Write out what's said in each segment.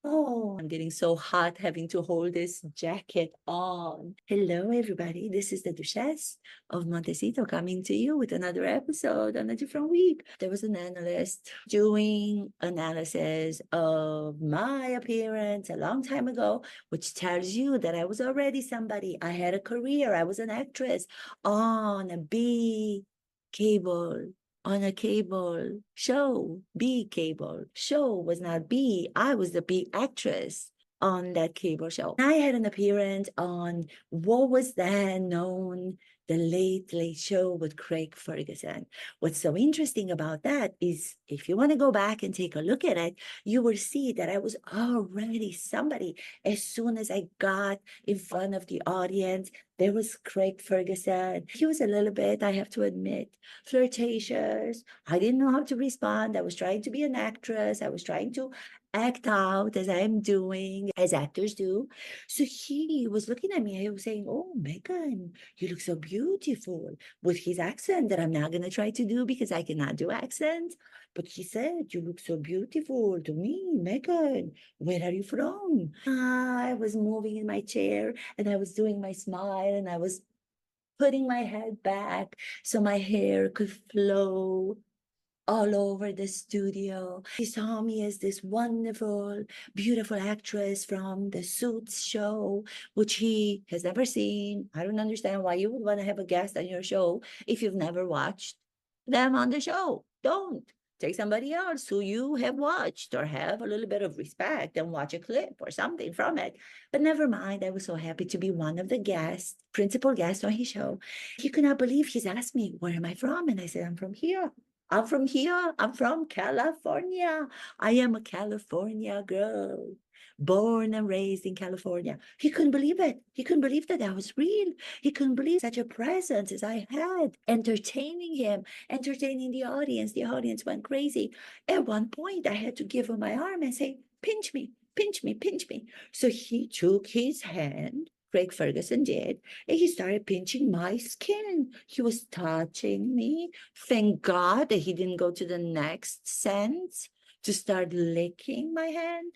Oh, I'm getting so hot having to hold this jacket on. Hello, everybody. This is the Duchesse of Montecito coming to you with another episode on a different week. There was an analyst doing analysis of my appearance a long time ago, which tells you that I was already somebody. I had a career. I was an actress on a big cable on a cable show. B cable show was not B. I was the B actress on that cable show. I had an appearance on what was then known the Late Late Show with Craig Ferguson. What's so interesting about that is if you want to go back and take a look at it, you will see that I was already somebody. As soon as I got in front of the audience, there was Craig Ferguson. He was a little bit, I have to admit, flirtatious. I didn't know how to respond. I was trying to be an actress. I was trying to act out as I'm doing, as actors do. So he was looking at me. I was saying, "Oh, Meghan, you look so beautiful," with his accent that I'm not going to try to do because I cannot do accents. But he said, "You look so beautiful to me, Meghan. Where are you from?" I was moving in my chair and I was doing my smile and I was putting my head back so my hair could flow all over the studio. He saw me as this wonderful, beautiful actress from the Suits show, which he has never seen. I don't understand why you would want to have a guest on your show if you've never watched them on the show. Don't. Take somebody else who you have watched or have a little bit of respect and watch a clip or something from it. But never mind, I was so happy to be one of the guests, principal guests on his show. He could not believe he's asked me, "Where am I from?" And I said, "I'm from here. I'm from here. I'm from California. I am a California girl, born and raised in California." He couldn't believe it. He couldn't believe that I was real. He couldn't believe such a presence as I had, entertaining him, entertaining the audience. The audience went crazy. At one point, I had to give him my arm and say, "Pinch me, pinch me, pinch me." So he took his hand, Craig Ferguson did, and he started pinching my skin. He was touching me. Thank God that he didn't go to the next sense to start licking my hand.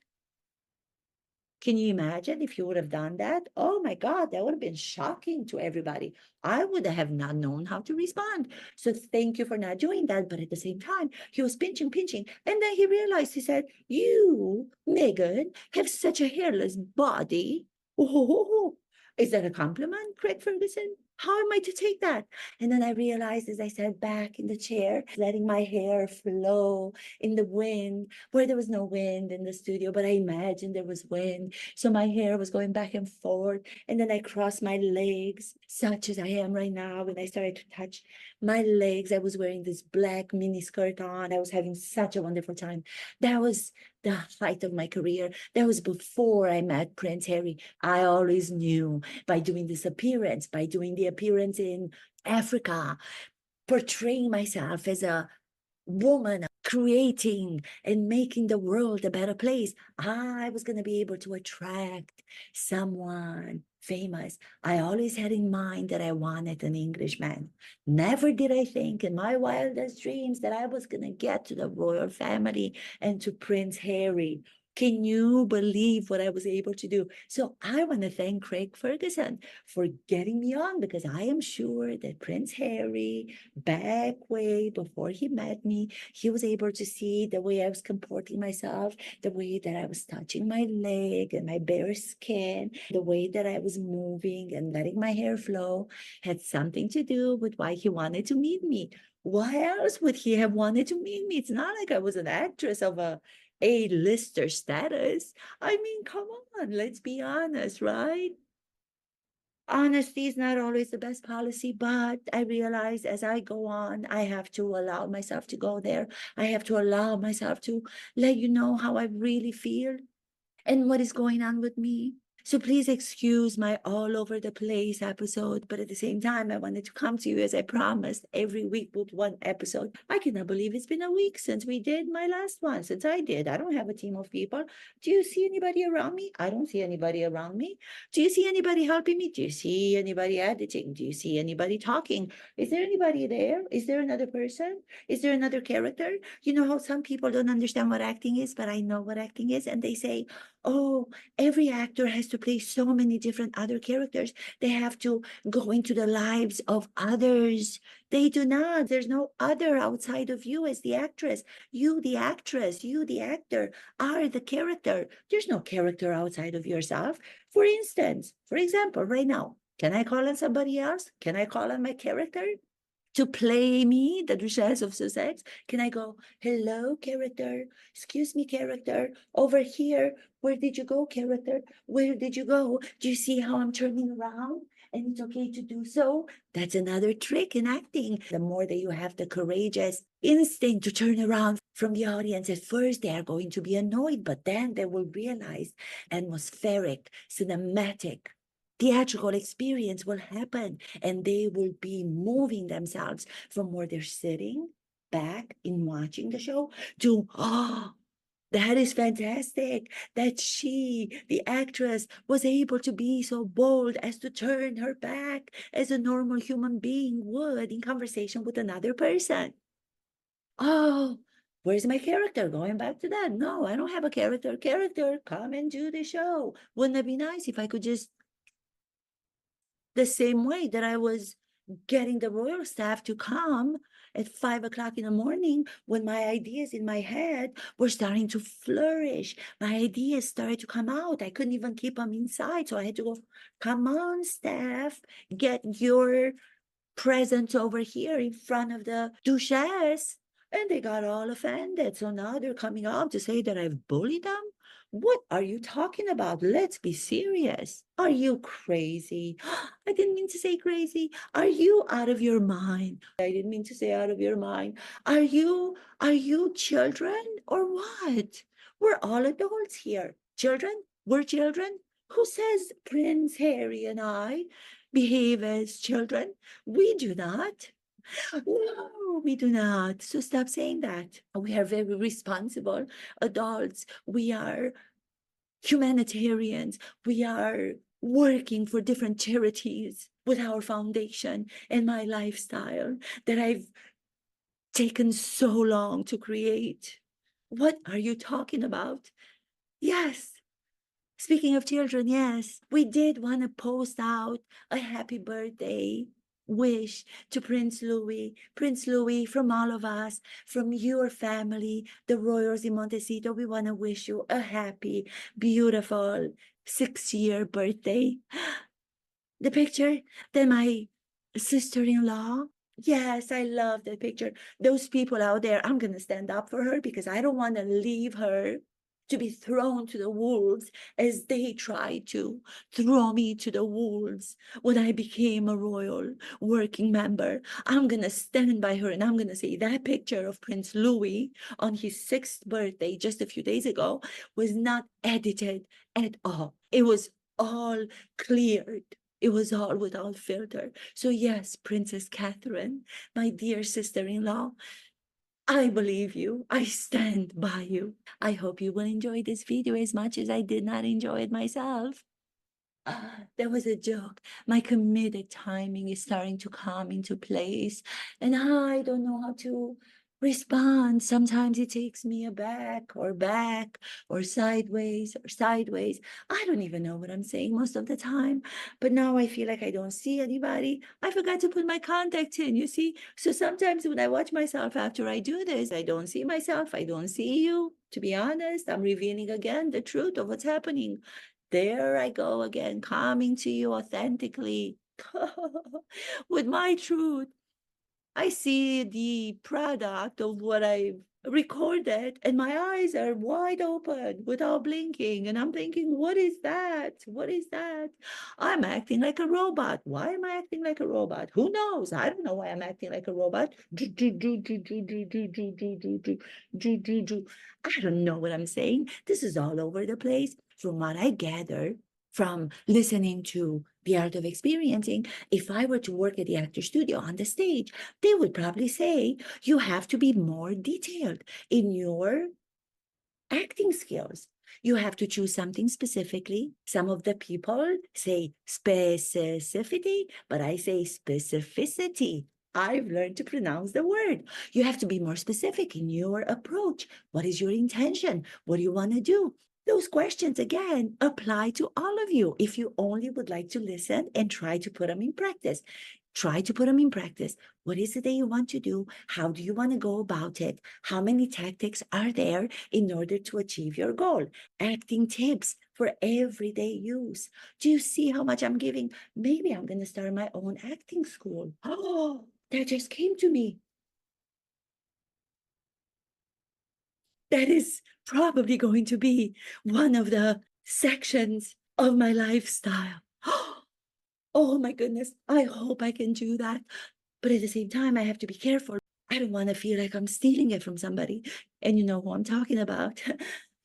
Can you imagine if you would have done that? Oh my God, that would have been shocking to everybody. I would have not known how to respond. So thank you for not doing that. But at the same time, he was pinching, pinching. And then he realized, he said, "You, Meghan, have such a hairless body." Oh, is that a compliment, Craig Ferguson? How am I to take that? And then I realized as I sat back in the chair, letting my hair flow in the wind, where there was no wind in the studio, but I imagined there was wind. So my hair was going back and forth. And then I crossed my legs, such as I am right now. And I started to touch my legs. I was wearing this black mini skirt on. I was having such a wonderful time. That was the height of my career. That was before I met Prince Harry. I always knew by doing this appearance, by doing the appearance in Africa, portraying myself as a woman creating and making the world a better place, I was going to be able to attract someone famous. I always had in mind that I wanted an Englishman. Never did I think in my wildest dreams that I was going to get to the royal family and to Prince Harry. Can you believe what I was able to do? So I want to thank Craig Ferguson for getting me on, because I am sure that Prince Harry, back way before he met me, he was able to see the way I was comporting myself, the way that I was touching my leg and my bare skin, the way that I was moving and letting my hair flow had something to do with why he wanted to meet me. Why else would he have wanted to meet me? It's not like I was an actress of A-lister status. I mean, come on, let's be honest, right? Honesty is not always the best policy, but I realize as I go on, I have to allow myself to go there. I have to allow myself to let you know how I really feel and what is going on with me. So please excuse my all over the place episode, but at the same time, I wanted to come to you as I promised every week with one episode. I cannot believe it's been a week since we did my last one, since I did. I don't have a team of people. Do you see anybody around me? I don't see anybody around me. Do you see anybody helping me? Do you see anybody editing? Do you see anybody talking? Is there anybody there? Is there another person? Is there another character? You know how some people don't understand what acting is, but I know what acting is, and they say, oh, every actor has to play so many different other characters. They have to go into the lives of others. They do not. There's no other outside of you as the actress. You, the actress, you, the actor, are the character. There's no character outside of yourself. For instance, for example, right now, can I call on somebody else? Can I call on my character to play me, the Duchesse of Sussex? Can I go, hello, character? Excuse me, character. Over here. Where did you go, character? Where did you go? Do you see how I'm turning around? And it's okay to do so. That's another trick in acting. The more that you have the courageous instinct to turn around from the audience, at first they are going to be annoyed, but then they will realize atmospheric, cinematic, theatrical experience will happen, and they will be moving themselves from where they're sitting back in watching the show to, oh, that is fantastic that she, the actress, was able to be so bold as to turn her back as a normal human being would in conversation with another person. Oh, where's my character? Going back to that. No, I don't have a character. Character, come and do the show. Wouldn't it be nice if I could just, the same way that I was getting the royal staff to come at 5 o'clock in the morning when my ideas in my head were starting to flourish. My ideas started to come out. I couldn't even keep them inside. So I had to go, come on, staff, get your presents over here in front of the Duchesse. And they got all offended. So now they're coming out to say that I've bullied them. What are you talking about? Let's be serious. Are you crazy? I didn't mean to say crazy. Are you out of your mind? I didn't mean to say out of your mind. Are you children or what? We're all adults here. Children? We're children? Who says Prince Harry and I behave as children? We do not. No, we do not. So stop saying that. We are very responsible adults. We are humanitarians. We are working for different charities with our foundation and my lifestyle that I've taken so long to create. What are you talking about? Yes. Speaking of children, yes, we did want to post out a happy birthday wish to Prince Louis. Prince Louis, from all of us, from your family, the Royals in Montecito, we want to wish you a happy, beautiful 6-year birthday. The picture that my sister-in-law, yes, I love that picture. Those people out there, I'm going to stand up for her because I don't want to leave her to be thrown to the wolves as they tried to throw me to the wolves when I became a royal working member. I'm going to stand by her and I'm going to say that picture of Prince Louis on his 6th birthday just a few days ago was not edited at all. It was all cleared. It was all without filter. So yes, Princess Catherine, my dear sister-in-law, I believe you. I stand by you. I hope you will enjoy this video as much as I did not enjoy it myself. That was a joke. My comedic timing is starting to come into place, and I don't know how to respond. Sometimes it takes me back or sideways or sideways. I don't even know what I'm saying most of the time, but now I feel like I don't see anybody. I forgot to put my contact in, you see? So sometimes when I watch myself after I do this, I don't see myself. I don't see you. To be honest, I'm revealing again the truth of what's happening. There I go again, coming to you authentically with my truth. I see the product of what I've recorded, and my eyes are wide open without blinking. And I'm thinking, what is that? What is that? I'm acting like a robot. Why am I acting like a robot? Who knows? I don't know why I'm acting like a robot. I don't know what I'm saying. This is all over the place. From what I gather, from listening to The Art of Experiencing. If I were to work at the actor studio on the stage, they would probably say, you have to be more detailed in your acting skills. You have to choose something specifically. Some of the people say specificity, but I say specificity. I've learned to pronounce the word. You have to be more specific in your approach. What is your intention? What do you want to do? Those questions, again, apply to all of you if you only would like to listen and try to put them in practice. Try to put them in practice. What is it that you want to do? How do you want to go about it? How many tactics are there in order to achieve your goal? Acting tips for everyday use. Do you see how much I'm giving? Maybe I'm going to start my own acting school. Oh, that just came to me. That is probably going to be one of the sections of my lifestyle. Oh my goodness, I hope I can do that. But at the same time, I have to be careful. I don't want to feel like I'm stealing it from somebody. And you know who I'm talking about.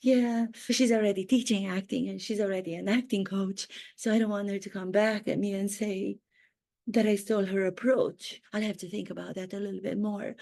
Yeah, she's already teaching acting and she's already an acting coach. So I don't want her to come back at me and say that I stole her approach. I'll have to think about that a little bit more.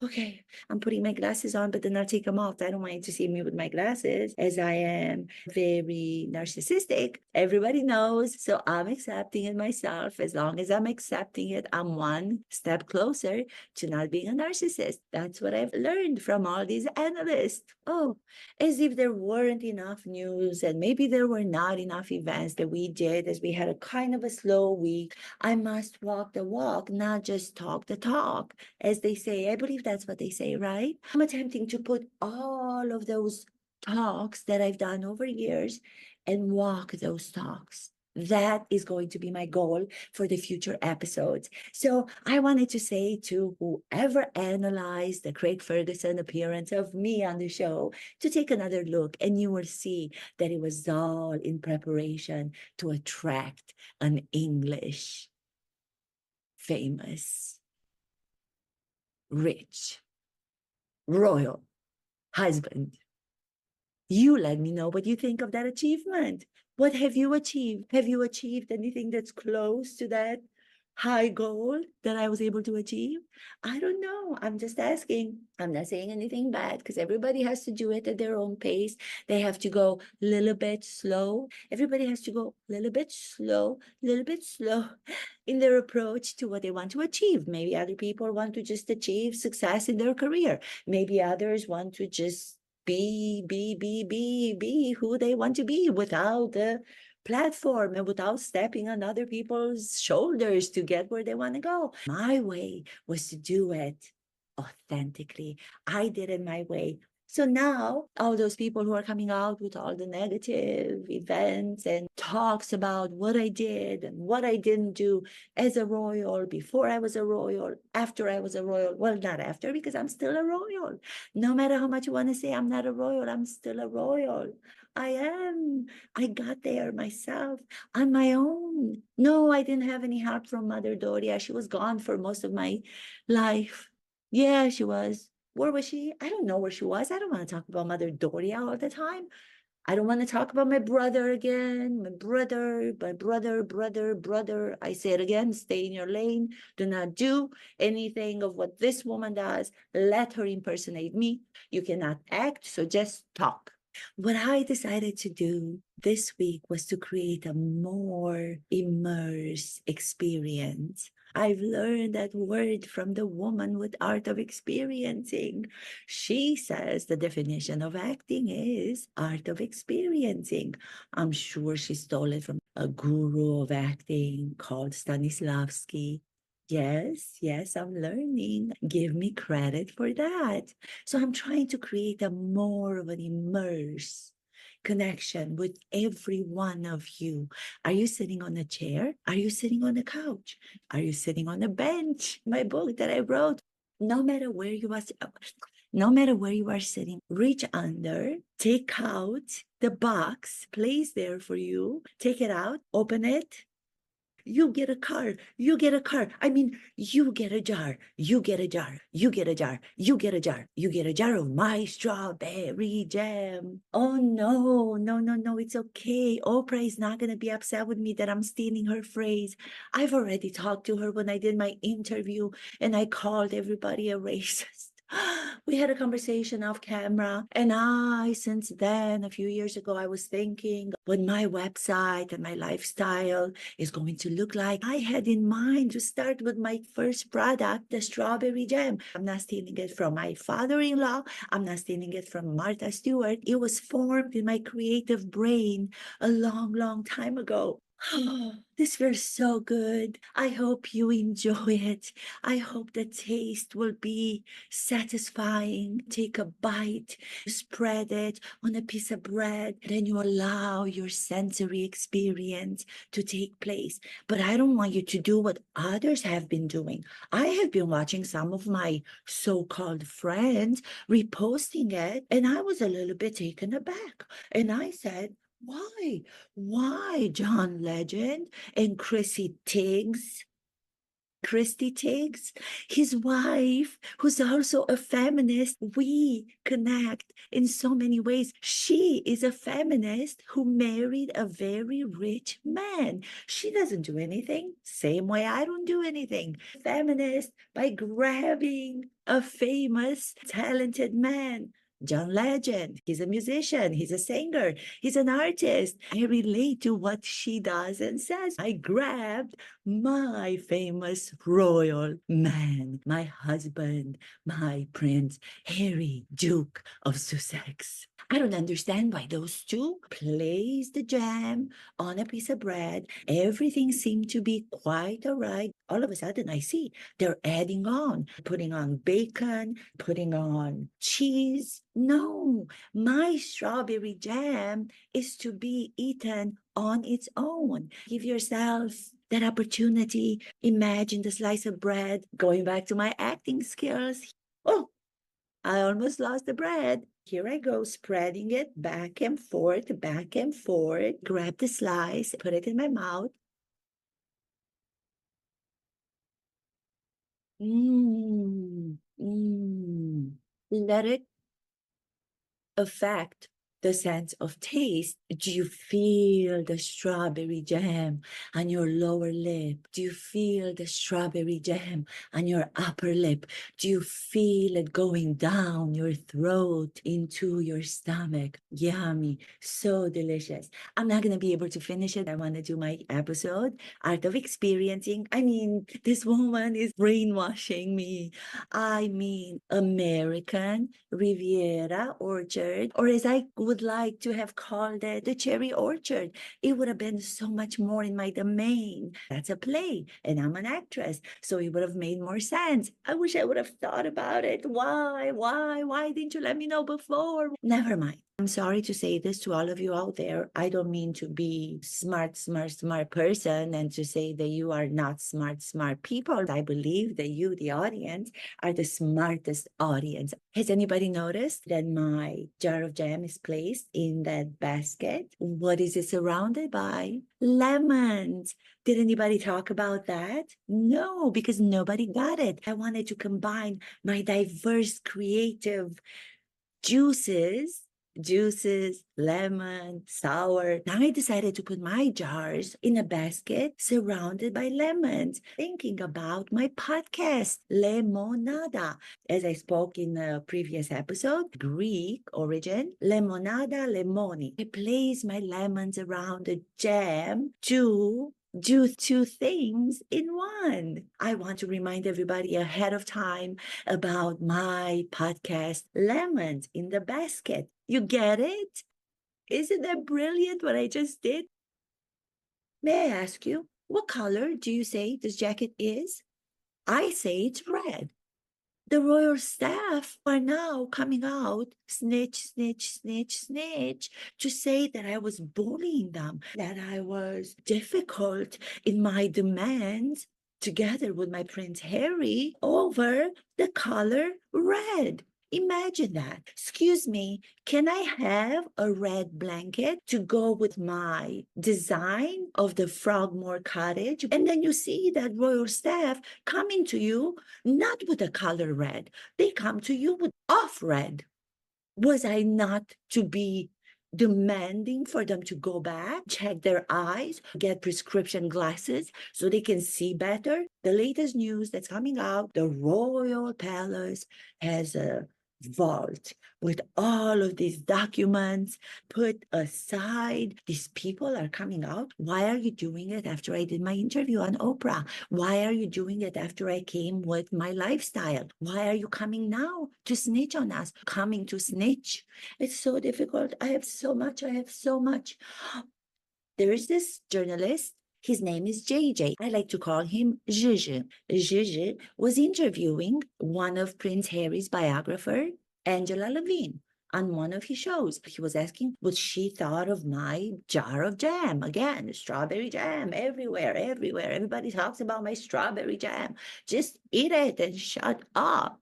Okay, I'm putting my glasses on, but then I'll take them off. I don't want you to see me with my glasses, as I am very narcissistic. Everybody knows, so I'm accepting it myself. As long as I'm accepting it, I'm one step closer to not being a narcissist. That's what I've learned from all these analysts. Oh, as if there weren't enough news and maybe there were not enough events that we did, as we had a kind of a slow week. I must walk the walk, not just talk the talk, as they say. I believe that's what they say, right? I'm attempting to put all of those talks that I've done over years and walk those talks. That is going to be my goal for the future episodes. So I wanted to say to whoever analyzed the Craig Ferguson appearance of me on the show to take another look, and you will see that it was all in preparation to attract an English famous, rich, royal husband. You let me know what you think of that achievement. What have you achieved? Have you achieved anything that's close to that high goal that I was able to achieve? I don't know. I'm just asking. I'm not saying anything bad because everybody has to do it at their own pace. They have to go a little bit slow. Everybody has to go a little bit slow in their approach to what they want to achieve. Maybe other people want to just achieve success in their career. Maybe others want to just be who they want to be without the platform and without stepping on other people's shoulders to get where they want to go. My way was to do it authentically. I did it my way. So now all those people who are coming out with all the negative events and talks about what I did and what I didn't do as a royal, before I was a royal, after I was a royal. Well, not after, because I'm still a royal. No matter how much you want to say I'm not a royal, I'm still a royal. I am. I got there myself on my own. No, I didn't have any help from Mother Doria. She was gone for most of my life. Yeah, she was. Where was she? I don't know where she was. I don't want to talk about Mother Doria all the time. I don't want to talk about my brother again. My brother. I say it again, stay in your lane. Do not do anything of what this woman does. Let her impersonate me. You cannot act, so just talk. What I decided to do this week was to create a more immersed experience. I've learned that word from the woman with art of experiencing. She says the definition of acting is art of experiencing. I'm sure she stole it from a guru of acting called Stanislavski. Yes, I'm learning. Give me credit for that. So I'm trying to create a more of an immerse connection with every one of you. Are you sitting on a chair? Are you sitting on a couch? Are you sitting on a bench? My book that I wrote. No matter where you are, no matter where you are sitting, reach under, take out the box placed there for you, take it out, open it, You get a car. You get a car. I mean, you get a jar. You get a jar. You get a jar. You get a jar. You get a jar of my strawberry jam. Oh, no, no, no, no. It's okay. Oprah is not going to be upset with me that I'm stealing her phrase. I've already talked to her when I did my interview and I called everybody a racist. We had a conversation off camera, and since then, a few years ago, I was thinking what my website and my lifestyle is going to look like. I had in mind to start with my first product, the strawberry jam. I'm not stealing it from my father-in-law. I'm not stealing it from Martha Stewart. It was formed in my creative brain a long, long time ago. This feels so good. I hope you enjoy it. I hope the taste will be satisfying. Take a bite, spread it on a piece of bread, then you allow your sensory experience to take place. But I don't want you to do what others have been doing. I have been watching some of my so-called friends reposting it, and I was a little bit taken aback. And I said, why? Why, John Legend and Christy Tiggs, his wife, who's also a feminist. We connect in so many ways. She is a feminist who married a very rich man. She doesn't do anything, same way I don't do anything. Feminist by grabbing a famous, talented man. John Legend, he's a musician, he's a singer, he's an artist. I relate to what she does and says. I grabbed my famous royal man, my husband, my Prince Harry, Duke of Sussex. I don't understand why those two place the jam on a piece of bread. Everything seemed to be quite all right. All of a sudden, I see they're adding on, putting on bacon, putting on cheese. No, my strawberry jam is to be eaten on its own. Give yourself that opportunity. Imagine the slice of bread. Going back to my acting skills. Oh, I almost lost the bread. Here I go, spreading it back and forth, back and forth. Grab the slice, put it in my mouth. Mmm, mmm. Let it affect the sense of taste. Do you feel the strawberry jam on your lower lip? Do you feel the strawberry jam on your upper lip? Do you feel it going down your throat into your stomach? Yummy, so delicious. I'm not going to be able to finish it. I want to do my episode, Art of Experiencing. I mean, this woman is brainwashing me. I mean, American Riviera Orchard, or as I would like to have called it, the Cherry Orchard. It would have been so much more in my domain. That's a play, and I'm an actress, so it would have made more sense. I wish I would have thought about it. Why didn't you let me know before? Never mind. I'm sorry to say this to all of you out there. I don't mean to be smart person and to say that you are not smart people. I believe that you, the audience, are the smartest audience. Has anybody noticed that my jar of jam is placed in that basket? What is it surrounded by? Lemons. Did anybody talk about that? No, because nobody got it. I wanted to combine my diverse creative juices, lemon, sour. Now I decided to put my jars in a basket surrounded by lemons, thinking about my podcast, Lemonada. As I spoke in a previous episode, Greek origin, lemonada lemoni. I place my lemons around the jam to do two things in one. I want to remind everybody ahead of time about my podcast, Lemons in the Basket. You get it? Isn't that brilliant what I just did? May I ask you, what color do you say this jacket is? I say it's red. The royal staff are now coming out, snitch, to say that I was bullying them, that I was difficult in my demands, together with my Prince Harry, over the color red. Imagine that. Excuse me, can I have a red blanket to go with my design of the Frogmore cottage? And then you see that royal staff coming to you, not with a color red, they come to you with off red. Was I not to be demanding for them to go back, check their eyes, get prescription glasses so they can see better? The latest news that's coming out, the royal palace has a vault with all of these documents put aside. These people are coming out. Why are you doing it after I did my interview on Oprah? Why are you doing it after I came with my lifestyle? Why are you coming now to snitch on us? Coming to snitch. It's so difficult. I have so much. I have so much. There is this journalist. His name is JJ. I like to call him Gigi. Gigi was interviewing one of Prince Harry's biographer, Angela Levine, on one of his shows. He was asking what she thought of my jar of jam. Again, strawberry jam everywhere, everywhere. Everybody talks about my strawberry jam. Just eat it and shut up.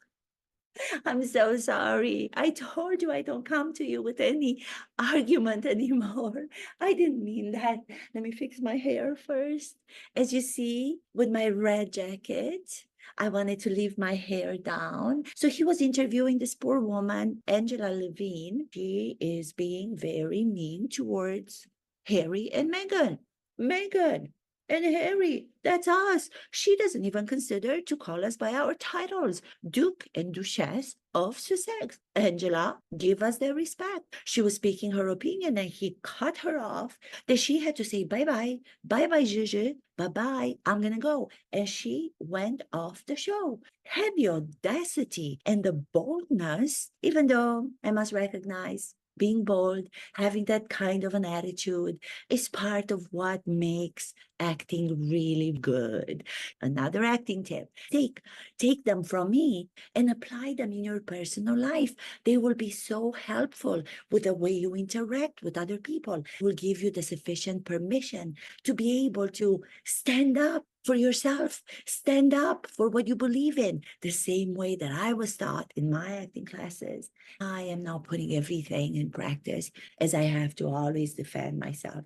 I'm so sorry. I told you I don't come to you with any argument anymore. I didn't mean that. Let me fix my hair first. As you see, with my red jacket, I wanted to leave my hair down. So he was interviewing this poor woman, Angela Levine. She is being very mean towards Harry and Meghan. Meghan and Harry, that's us. She doesn't even consider to call us by our titles. Duke and Duchesse of Sussex. Angela, give us their respect. She was speaking her opinion and he cut her off. Then she had to say bye-bye. Bye-bye, Gigi. Bye-bye. I'm going to go. And she went off the show. Had the audacity and the boldness, even though I must recognize being bold, having that kind of an attitude is part of what makes acting really good. Another acting tip, take them from me and apply them in your personal life. They will be so helpful with the way you interact with other people. It will give you the sufficient permission to be able to stand up for yourself, stand up for what you believe in, the same way that I was taught in my acting classes. I am now putting everything in practice as I have to always defend myself.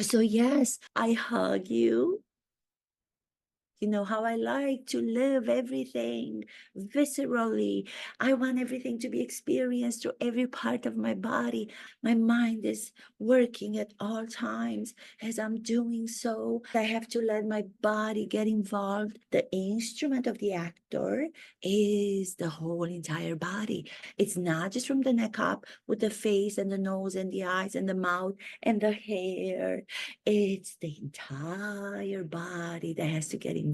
So yes, I hug you. You know how I like to live everything viscerally. I want everything to be experienced through every part of my body. My mind is working at all times. As I'm doing so, I have to let my body get involved. The instrument of the actor is the whole entire body. It's not just from the neck up with the face and the nose and the eyes and the mouth and the hair. It's the entire body that has to get involved.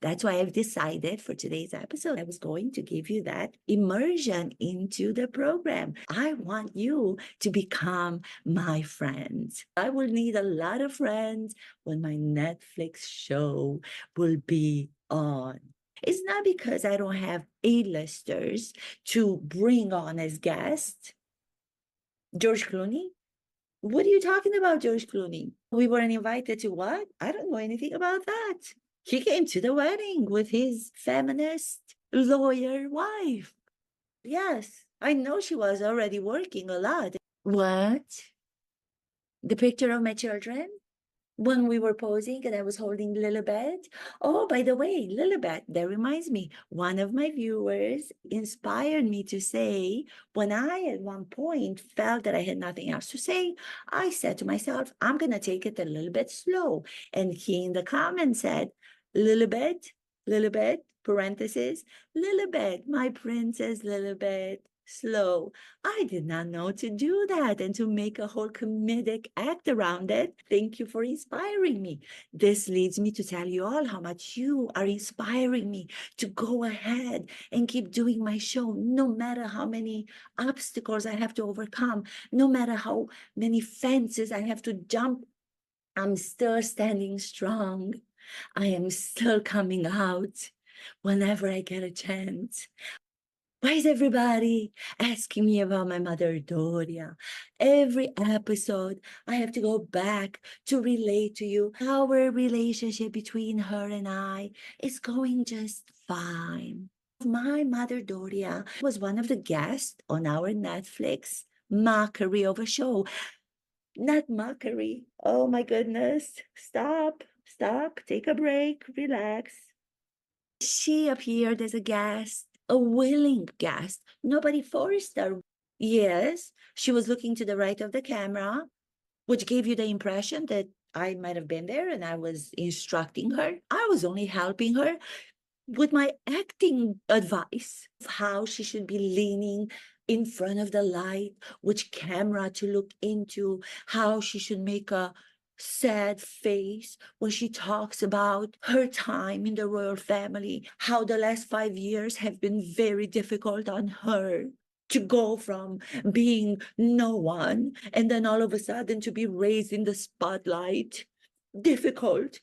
That's why I've decided for today's episode, I was going to give you that immersion into the program. I want you to become my friends. I will need a lot of friends when my Netflix show will be on. It's not because I don't have A-listers to bring on as guests. George Clooney? What are you talking about, George Clooney? We weren't invited to what? I don't know anything about that. He came to the wedding with his feminist lawyer wife. Yes, I know she was already working a lot. What? The picture of my children? When we were posing and I was holding Lilibet. Oh, by the way, Lilibet, that reminds me, one of my viewers inspired me to say, when I at one point felt that I had nothing else to say, I said to myself, I'm going to take it a little bit slow. And he in the comments said, Lilibet, parenthesis, Lilibet, my princess Lilibet. Slow. I did not know to do that and to make a whole comedic act around it. Thank you for inspiring me. This leads me to tell you all how much you are inspiring me to go ahead and keep doing my show, no matter how many obstacles I have to overcome, no matter how many fences I have to jump. I'm still standing strong. I am still coming out whenever I get a chance. Why is everybody asking me about my mother, Doria? Every episode, I have to go back to relate to you. Our relationship between her and I is going just fine. My mother, Doria, was one of the guests on our Netflix mockery of a show. Not mockery. Oh my goodness. Stop, stop, take a break, relax. She appeared as a guest, a willing guest. Nobody forced her. Yes, she was looking to the right of the camera, which gave you the impression that I might have been there and I was instructing her. I was only helping her with my acting advice of how she should be leaning in front of the light, which camera to look into, how she should make a sad face when she talks about her time in the royal family, how the last 5 years have been very difficult on her to go from being no one and then all of a sudden to be raised in the spotlight. Difficult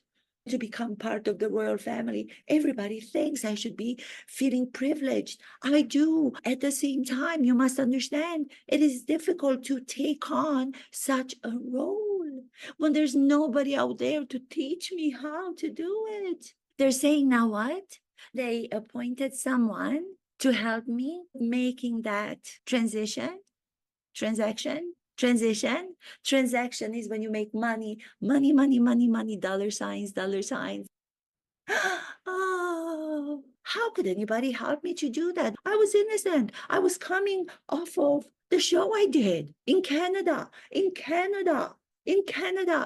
to become part of the royal family. Everybody thinks I should be feeling privileged. I do. At the same time, you must understand it is difficult to take on such a role when there's nobody out there to teach me how to do it. They're saying now what? They appointed someone to help me making that transition. Transaction is when you make money, dollar signs, dollar signs. Oh, how could anybody help me to do that? I was innocent. I was coming off of the show I did in Canada.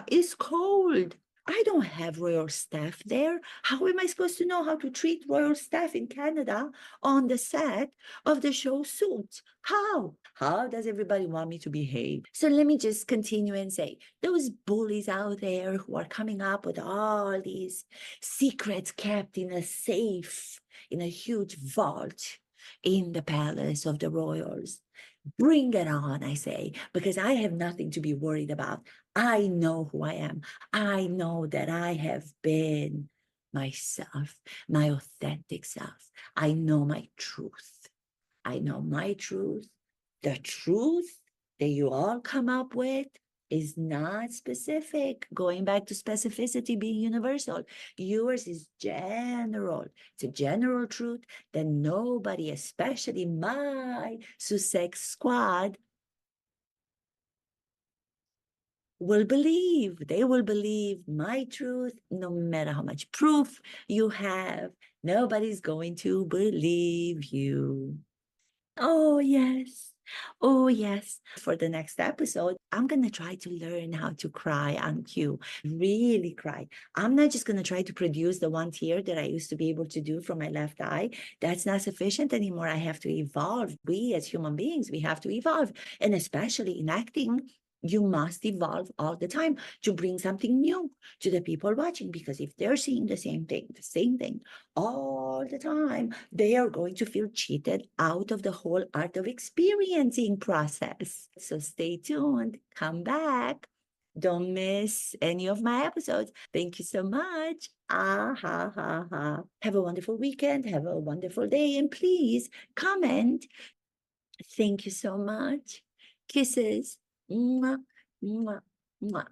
It's cold. I don't have royal staff there. How am I supposed to know how to treat royal staff in Canada on the set of the show Suits? How? How does everybody want me to behave? So let me just continue and say, those bullies out there who are coming up with all these secrets kept in a safe, in a huge vault in the palace of the royals. Bring it on, I say, because I have nothing to be worried about. I know who I am. I know that I have been myself, my authentic self. I know my truth. I know my truth. The truth that you all come up with is not specific. Going back to specificity being universal, yours is general. It's a general truth that nobody, especially my Sussex squad, will believe. They will believe my truth, no matter how much proof you have. Nobody's going to believe you. Oh, yes. Oh, yes. For the next episode, I'm going to try to learn how to cry on cue, really cry. I'm not just going to try to produce the one tear that I used to be able to do from my left eye. That's not sufficient anymore. I have to evolve. We as human beings, we have to evolve. And especially in acting, you must evolve all the time to bring something new to the people watching, because if they're seeing the same thing all the time, they are going to feel cheated out of the whole art of experiencing process. So stay tuned, come back. Don't miss any of my episodes. Thank you so much. Ah, ha, ha, ha. Have a wonderful weekend. Have a wonderful day. And please comment. Thank you so much. Kisses. Mwah, mwah, mwah.